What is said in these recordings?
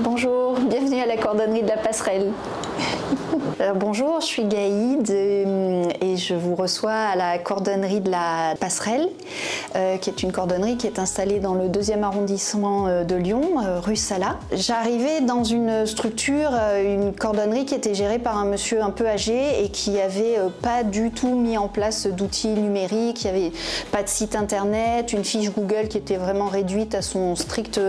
Bonjour, bienvenue à la cordonnerie de la Passerelle. Bonjour, je suis Gaïde et je vous reçois à la cordonnerie de la Passerelle, qui est une cordonnerie qui est installée dans le 2e arrondissement de Lyon, rue Salat. J'arrivais dans une structure, une cordonnerie qui était gérée par un monsieur un peu âgé et qui n'avait pas du tout mis en place d'outils numériques, il n'y avait pas de site internet, une fiche Google qui était vraiment réduite à son strict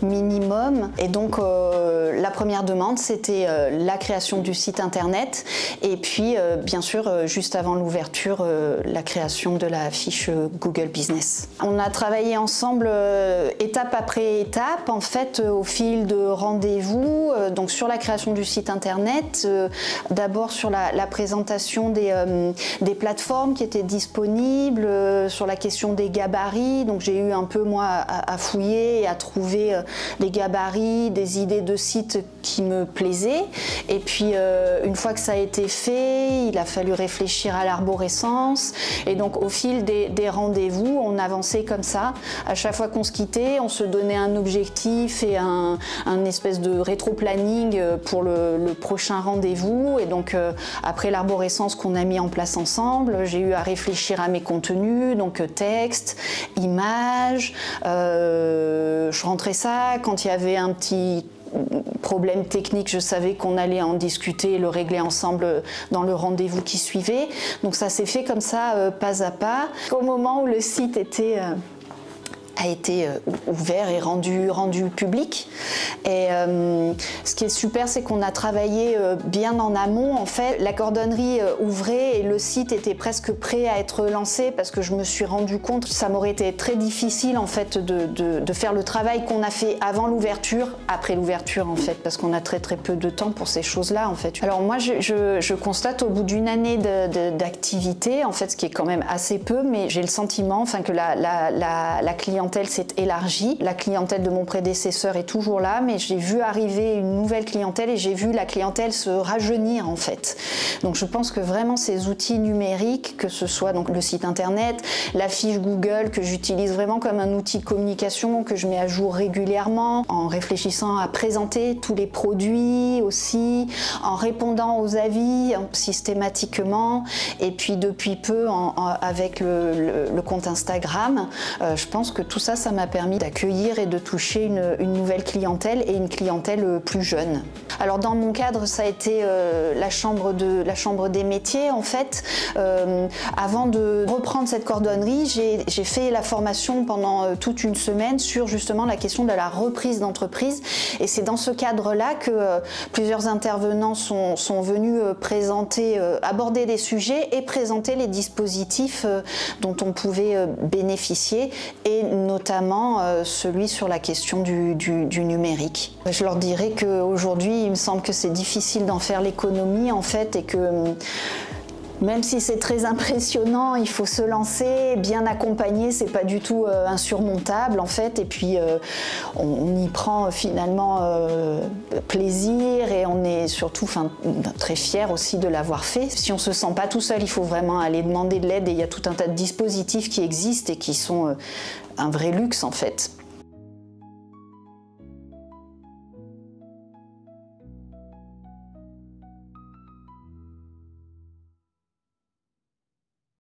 minimum. Et donc la première demande, c'était la création du site internet et puis bien sûr juste avant l'ouverture la création de la fiche Google Business. On a travaillé ensemble étape après étape en fait au fil de rendez-vous, donc sur la création du site internet, d'abord sur la présentation des plateformes qui étaient disponibles, sur la question des gabarits, donc j'ai eu un peu moi à fouiller et à trouver des gabarits, des idées de sites qui me plaisaient et puis une fois que ça a été fait, il a fallu réfléchir à l'arborescence et donc au fil des rendez-vous, on avançait comme ça. À chaque fois qu'on se quittait, on se donnait un objectif et un espèce de rétro-planning pour le prochain rendez-vous et donc après l'arborescence qu'on a mis en place ensemble, j'ai eu à réfléchir à mes contenus, donc texte, images, je rentrais ça quand il y avait un petit problème technique, je savais qu'on allait en discuter et le régler ensemble dans le rendez-vous qui suivait. Donc ça s'est fait comme ça, pas à pas. Au moment où le site a été ouvert et rendu public. Et ce qui est super, c'est qu'on a travaillé bien en amont. En fait, la cordonnerie ouvrait et le site était presque prêt à être lancé parce que je me suis rendu compte que ça m'aurait été très difficile en fait de faire le travail qu'on a fait avant l'ouverture, après l'ouverture en fait, parce qu'on a très peu de temps pour ces choses-là en fait. Alors moi, je constate au bout d'une année d'activité, en fait, ce qui est quand même assez peu, mais j'ai le sentiment, enfin, que la clientèle s'est élargie. La clientèle de mon prédécesseur est toujours là, mais j'ai vu arriver une nouvelle clientèle et j'ai vu la clientèle se rajeunir en fait. Donc je pense que vraiment ces outils numériques, que ce soit donc le site internet, la fiche Google que j'utilise vraiment comme un outil de communication que je mets à jour régulièrement, en réfléchissant à présenter tous les produits aussi, en répondant aux avis systématiquement et puis depuis peu avec le compte Instagram, je pense que tout ça m'a permis d'accueillir et de toucher une nouvelle clientèle et une clientèle plus jeune. Alors dans mon cadre, ça a été la chambre des métiers en fait. Avant de reprendre cette cordonnerie, j'ai fait la formation pendant toute une semaine sur justement la question de la reprise d'entreprise et c'est dans ce cadre-là que plusieurs intervenants sont venus aborder des sujets et présenter les dispositifs dont on pouvait bénéficier et notamment celui sur la question du numérique. Je leur dirais qu'aujourd'hui, il me semble que c'est difficile d'en faire l'économie en fait et que même si c'est très impressionnant, il faut se lancer, bien accompagné, c'est pas du tout insurmontable en fait. Et puis on y prend finalement plaisir et on est surtout très fiers aussi de l'avoir fait. Si on se sent pas tout seul, il faut vraiment aller demander de l'aide et il y a tout un tas de dispositifs qui existent et qui sont un vrai luxe en fait.